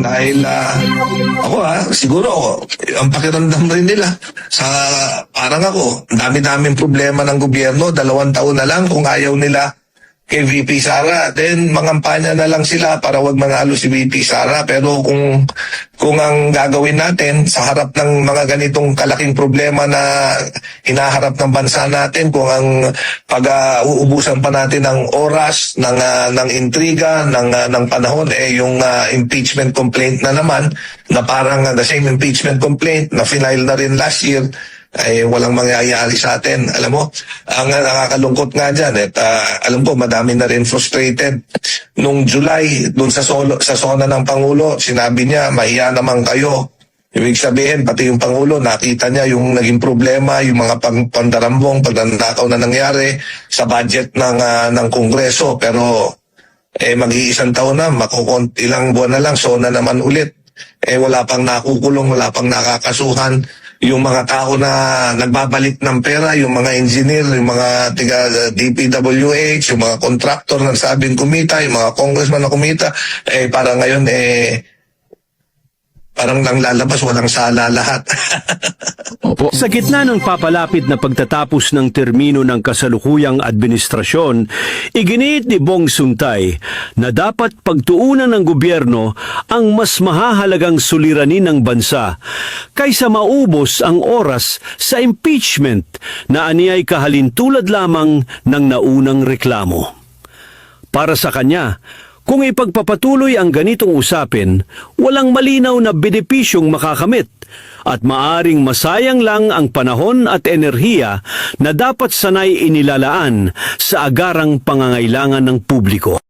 Dahil ako siguro ang pakiramdam rin nila sa parang ako, dami-daming problema ng gobyerno, 2 taon na lang kung ayaw nila kay VP Sara, then mangampanya na lang sila para wag manalo si VP Sara. Pero kung ang gagawin natin sa harap ng mga ganitong kalaking problema na hinaharap ng bansa natin, kung ang pag-uubusan pa natin ng oras, ng intriga, ng panahon, yung impeachment complaint na naman, na parang the same impeachment complaint na final na rin last year, ay walang mangyayari sa atin. Alam mo, ang nakakalungkot nga dyan, alam ko madami na rin frustrated. Nung July, dun sa zona ng Pangulo, sinabi niya, mahiya naman kayo. Ibig sabihin, pati yung Pangulo, nakita niya yung naging problema, yung mga pandarambong, pagnanakaw na nangyari sa budget ng Kongreso. Pero mag-iisang taon na, ilang buwan na lang, zona naman ulit. Wala pang nakukulong, wala pang nakakasuhan. Yung mga tao na nagbabalik ng pera, yung mga engineer, yung mga tiga DPWH, yung mga contractor na sabing kumita, yung mga congressman na kumita, para ngayon, parang nang lalabas, walang sala lahat. Sa gitna ng papalapit na pagtatapos ng termino ng kasalukuyang administrasyon, iginiit ni Bong Suntay na dapat pagtuunan ng gobyerno ang mas mahahalagang suliranin ng bansa kaysa maubos ang oras sa impeachment na aniyay kahalintulad lamang ng naunang reklamo. Para sa kanya, kung ipagpapatuloy ang ganitong usapin, walang malinaw na benepisyong makakamit at maaring masayang lang ang panahon at enerhiya na dapat sanay inilalaan sa agarang pangangailangan ng publiko.